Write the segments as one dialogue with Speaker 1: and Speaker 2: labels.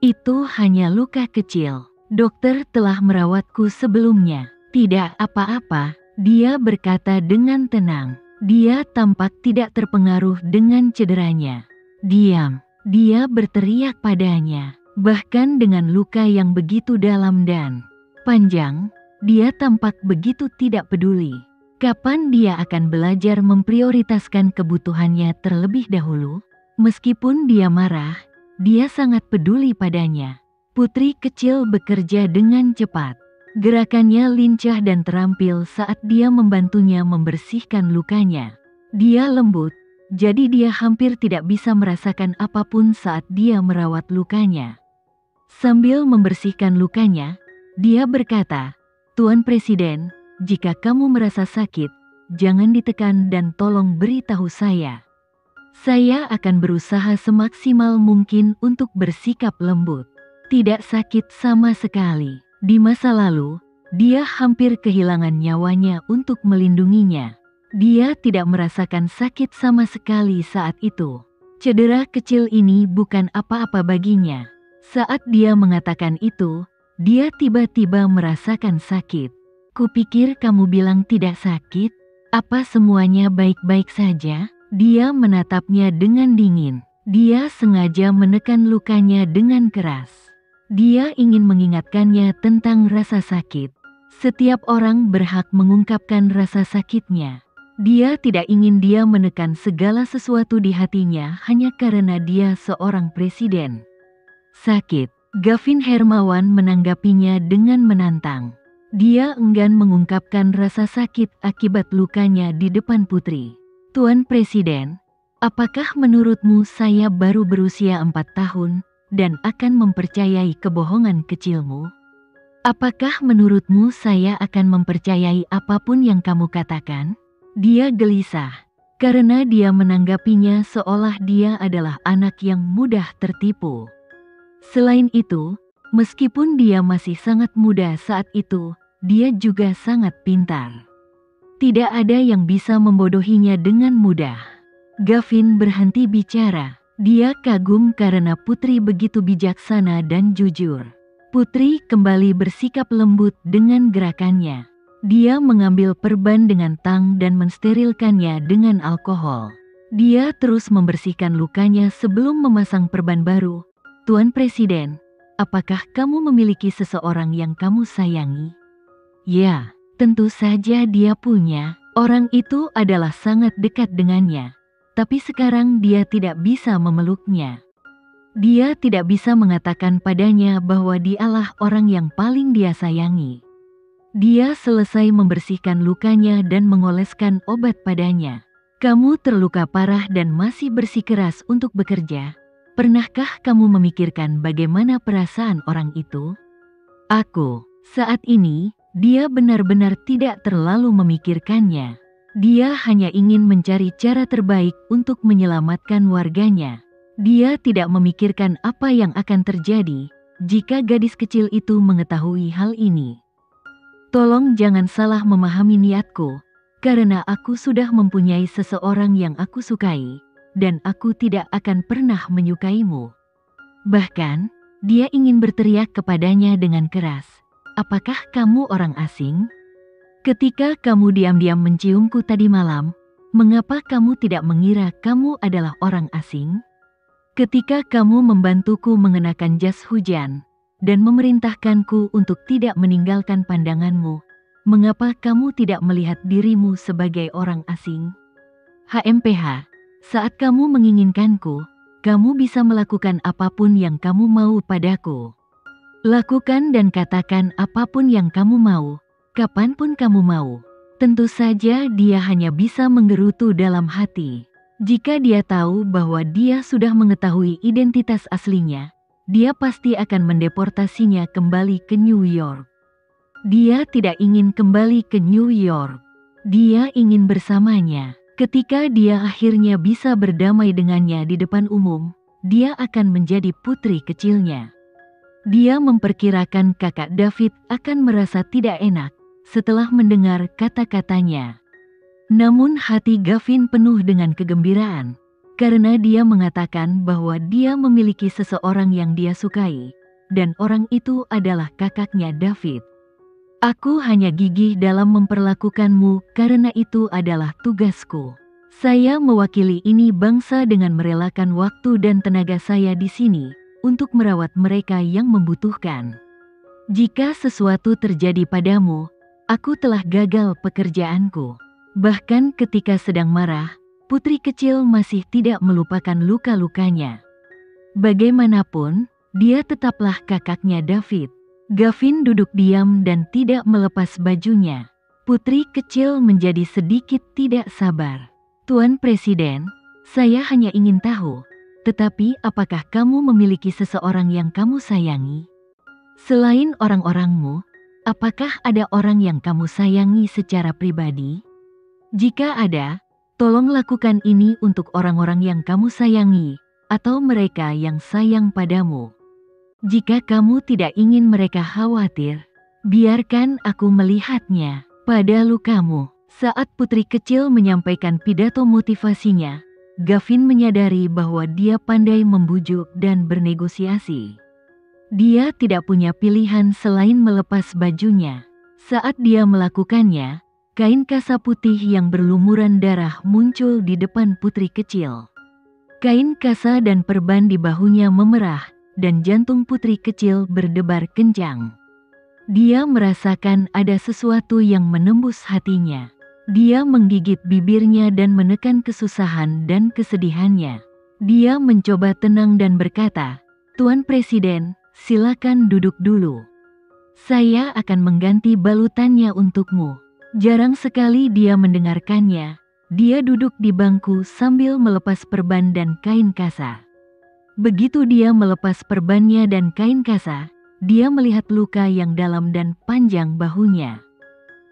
Speaker 1: Itu hanya luka kecil. Dokter telah merawatku sebelumnya. Tidak apa-apa, dia berkata dengan tenang. Dia tampak tidak terpengaruh dengan cederanya. Diam, dia berteriak padanya. Bahkan dengan luka yang begitu dalam dan panjang, dia tampak begitu tidak peduli. Kapan dia akan belajar memprioritaskan kebutuhannya terlebih dahulu? Meskipun dia marah, dia sangat peduli padanya. Putri kecil bekerja dengan cepat. Gerakannya lincah dan terampil saat dia membantunya membersihkan lukanya. Dia lembut, jadi dia hampir tidak bisa merasakan apapun saat dia merawat lukanya. Sambil membersihkan lukanya, dia berkata, "Tuan Presiden, jika kamu merasa sakit, jangan ditekan dan tolong beritahu saya. Saya akan berusaha semaksimal mungkin untuk bersikap lembut." Tidak sakit sama sekali. Di masa lalu, dia hampir kehilangan nyawanya untuk melindunginya. Dia tidak merasakan sakit sama sekali saat itu. Cedera kecil ini bukan apa-apa baginya. Saat dia mengatakan itu, dia tiba-tiba merasakan sakit. "Kupikir kamu bilang tidak sakit. Apa semuanya baik-baik saja?" Dia menatapnya dengan dingin. Dia sengaja menekan lukanya dengan keras. Dia ingin mengingatkannya tentang rasa sakit. Setiap orang berhak mengungkapkan rasa sakitnya. Dia tidak ingin dia menekan segala sesuatu di hatinya hanya karena dia seorang presiden. "Sakit." Gavin Hermawan menanggapinya dengan menantang. Dia enggan mengungkapkan rasa sakit akibat lukanya di depan putri. "Tuan Presiden, apakah menurutmu saya baru berusia 4 tahun dan akan mempercayai kebohongan kecilmu? Apakah menurutmu saya akan mempercayai apapun yang kamu katakan?" Dia gelisah, karena dia menanggapinya seolah dia adalah anak yang mudah tertipu. Selain itu, meskipun dia masih sangat muda saat itu, dia juga sangat pintar. Tidak ada yang bisa membodohinya dengan mudah. Gavin berhenti bicara. Dia kagum karena putri begitu bijaksana dan jujur. Putri kembali bersikap lembut dengan gerakannya. Dia mengambil perban dengan tang dan mensterilkannya dengan alkohol. Dia terus membersihkan lukanya sebelum memasang perban baru. "Tuan Presiden, apakah kamu memiliki seseorang yang kamu sayangi?" "Ya, tentu saja dia punya. Orang itu adalah sangat dekat dengannya. Tapi sekarang dia tidak bisa memeluknya. Dia tidak bisa mengatakan padanya bahwa dialah orang yang paling dia sayangi." Dia selesai membersihkan lukanya dan mengoleskan obat padanya. "Kamu terluka parah dan masih bersikeras untuk bekerja. Pernahkah kamu memikirkan bagaimana perasaan orang itu?" "Aku." Saat ini, dia benar-benar tidak terlalu memikirkannya. Dia hanya ingin mencari cara terbaik untuk menyelamatkan warganya. Dia tidak memikirkan apa yang akan terjadi jika gadis kecil itu mengetahui hal ini. "Tolong jangan salah memahami niatku, karena aku sudah mempunyai seseorang yang aku sukai, dan aku tidak akan pernah menyukaimu." Bahkan, dia ingin berteriak kepadanya dengan keras, "Apakah kamu orang asing? Ketika kamu diam-diam menciumku tadi malam, mengapa kamu tidak mengira kamu adalah orang asing? Ketika kamu membantuku mengenakan jas hujan, dan memerintahkanku untuk tidak meninggalkan pandanganmu, mengapa kamu tidak melihat dirimu sebagai orang asing? HMPH, saat kamu menginginkanku, kamu bisa melakukan apapun yang kamu mau padaku. Lakukan dan katakan apapun yang kamu mau, kapanpun kamu mau." Tentu saja dia hanya bisa menggerutu dalam hati. Jika dia tahu bahwa dia sudah mengetahui identitas aslinya, dia pasti akan mendeportasinya kembali ke New York. Dia tidak ingin kembali ke New York. Dia ingin bersamanya. Ketika dia akhirnya bisa berdamai dengannya di depan umum, dia akan menjadi putri kecilnya. Dia memperkirakan kakak David akan merasa tidak enak setelah mendengar kata-katanya. Namun hati Gavin penuh dengan kegembiraan, karena dia mengatakan bahwa dia memiliki seseorang yang dia sukai, dan orang itu adalah kakaknya David. Aku hanya gigih dalam memperlakukanmu karena itu adalah tugasku. Saya mewakili ini bangsa dengan merelakan waktu dan tenaga saya di sini untuk merawat mereka yang membutuhkan. Jika sesuatu terjadi padamu, aku telah gagal pekerjaanku. Bahkan ketika sedang marah, putri kecil masih tidak melupakan luka-lukanya. Bagaimanapun, dia tetaplah kakaknya David. Gavin duduk diam dan tidak melepas bajunya. Putri kecil menjadi sedikit tidak sabar. Tuan Presiden, saya hanya ingin tahu, tetapi apakah kamu memiliki seseorang yang kamu sayangi? Selain orang-orangmu, apakah ada orang yang kamu sayangi secara pribadi? Jika ada, tolong lakukan ini untuk orang-orang yang kamu sayangi, atau mereka yang sayang padamu. Jika kamu tidak ingin mereka khawatir, biarkan aku melihatnya pada lukamu. Saat putri kecil menyampaikan pidato motivasinya, Gavin menyadari bahwa dia pandai membujuk dan bernegosiasi. Dia tidak punya pilihan selain melepas bajunya. Saat dia melakukannya, kain kasa putih yang berlumuran darah muncul di depan putri kecil. Kain kasa dan perban di bahunya memerah, dan jantung putri kecil berdebar kencang. Dia merasakan ada sesuatu yang menembus hatinya. Dia menggigit bibirnya dan menekan kesusahan dan kesedihannya. Dia mencoba tenang dan berkata, "Tuan Presiden, silakan duduk dulu. Saya akan mengganti balutannya untukmu." Jarang sekali dia mendengarkannya. Dia duduk di bangku sambil melepas perban dan kain kasa. Begitu dia melepas perbannya dan kain kasa, dia melihat luka yang dalam dan panjang bahunya.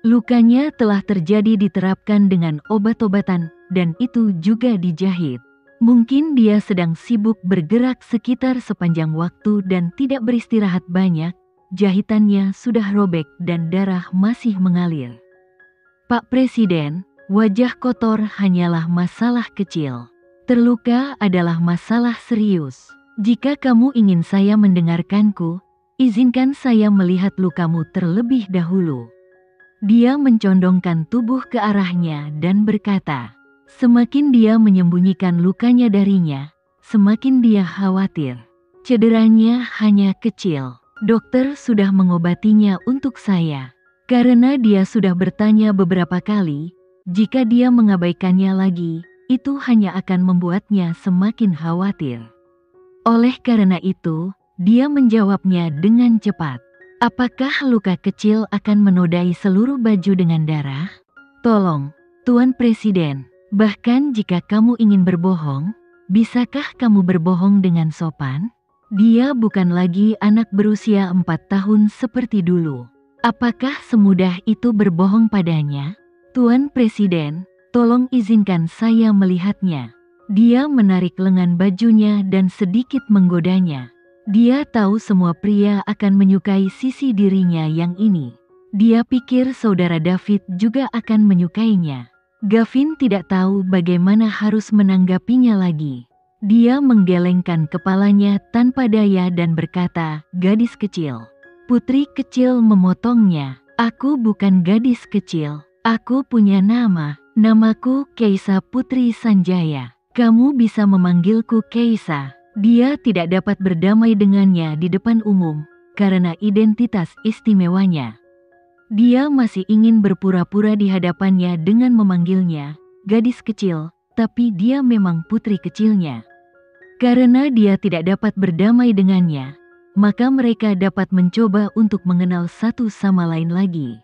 Speaker 1: Lukanya telah terjadi diterapkan dengan obat-obatan, dan itu juga dijahit. Mungkin dia sedang sibuk bergerak sekitar sepanjang waktu dan tidak beristirahat banyak. Jahitannya sudah robek dan darah masih mengalir. Pak Presiden, wajah kotor hanyalah masalah kecil. Terluka adalah masalah serius. Jika kamu ingin saya mendengarkanku, izinkan saya melihat lukamu terlebih dahulu. Dia mencondongkan tubuh ke arahnya dan berkata, semakin dia menyembunyikan lukanya darinya, semakin dia khawatir. Cederanya hanya kecil. Dokter sudah mengobatinya untuk saya. Karena dia sudah bertanya beberapa kali, jika dia mengabaikannya lagi, itu hanya akan membuatnya semakin khawatir. Oleh karena itu, dia menjawabnya dengan cepat. Apakah luka kecil akan menodai seluruh baju dengan darah? Tolong, Tuan Presiden, bahkan jika kamu ingin berbohong, bisakah kamu berbohong dengan sopan? Dia bukan lagi anak berusia 4 tahun seperti dulu. Apakah semudah itu berbohong padanya? Tuan Presiden, tolong izinkan saya melihatnya. Dia menarik lengan bajunya dan sedikit menggodanya. Dia tahu semua pria akan menyukai sisi dirinya yang ini. Dia pikir saudara David juga akan menyukainya. Gavin tidak tahu bagaimana harus menanggapinya lagi. Dia menggelengkan kepalanya tanpa daya dan berkata, "Gadis kecil." Putri kecil memotongnya. "Aku bukan gadis kecil. Aku punya nama. Namaku Keisa Putri Sanjaya. Kamu bisa memanggilku Keisa." Dia tidak dapat berdamai dengannya di depan umum, karena identitas istimewanya. Dia masih ingin berpura-pura di hadapannya dengan memanggilnya, gadis kecil, tapi dia memang putri kecilnya. Karena dia tidak dapat berdamai dengannya, maka mereka dapat mencoba untuk mengenal satu sama lain lagi.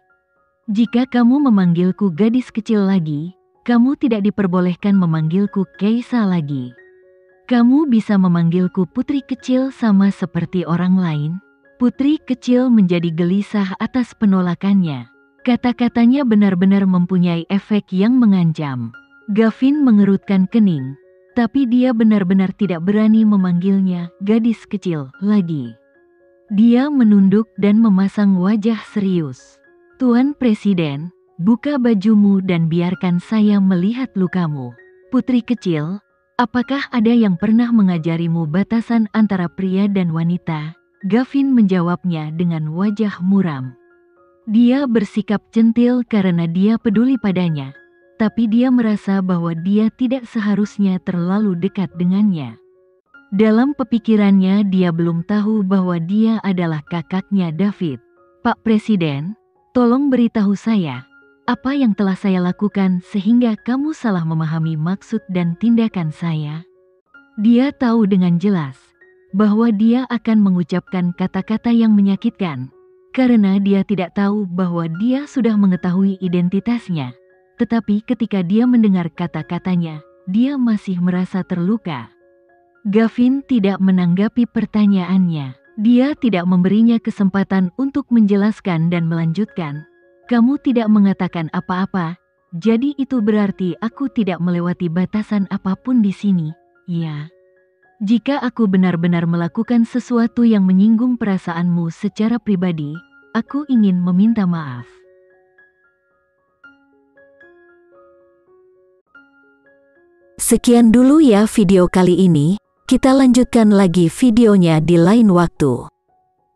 Speaker 1: Jika kamu memanggilku gadis kecil lagi, kamu tidak diperbolehkan memanggilku Keisa lagi. Kamu bisa memanggilku putri kecil sama seperti orang lain. Putri kecil menjadi gelisah atas penolakannya. Kata-katanya benar-benar mempunyai efek yang mengancam. Gavin mengerutkan kening, tapi dia benar-benar tidak berani memanggilnya gadis kecil lagi. Dia menunduk dan memasang wajah serius. Tuan Presiden, buka bajumu dan biarkan saya melihat lukamu. Putri kecil, Apakah ada yang pernah mengajarimu batasan antara pria dan wanita? Gavin menjawabnya dengan wajah muram. Dia bersikap centil karena dia peduli padanya, tapi dia merasa bahwa dia tidak seharusnya terlalu dekat dengannya. Dalam pemikirannya dia belum tahu bahwa dia adalah kakaknya David. Pak Presiden, tolong beritahu saya, apa yang telah saya lakukan sehingga kamu salah memahami maksud dan tindakan saya? Dia tahu dengan jelas bahwa dia akan mengucapkan kata-kata yang menyakitkan, karena dia tidak tahu bahwa dia sudah mengetahui identitasnya. Tetapi ketika dia mendengar kata-katanya, dia masih merasa terluka. Gavin tidak menanggapi pertanyaannya. Dia tidak memberinya kesempatan untuk menjelaskan dan melanjutkan. Kamu tidak mengatakan apa-apa, jadi itu berarti aku tidak melewati batasan apapun di sini, ya? Jika aku benar-benar melakukan sesuatu yang menyinggung perasaanmu secara pribadi, aku ingin meminta maaf.
Speaker 2: Sekian dulu ya video kali ini, kita lanjutkan lagi videonya di lain waktu.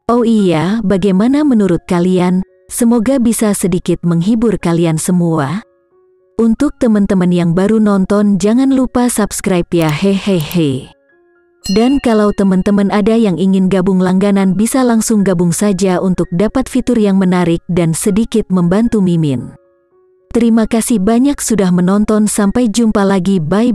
Speaker 2: Oh iya, bagaimana menurut kalian? Semoga bisa sedikit menghibur kalian semua. Untuk teman-teman yang baru nonton, jangan lupa subscribe ya, hehehe. Dan kalau teman-teman ada yang ingin gabung langganan, bisa langsung gabung saja untuk dapat fitur yang menarik dan sedikit membantu Mimin. Terima kasih banyak sudah menonton, sampai jumpa lagi, bye.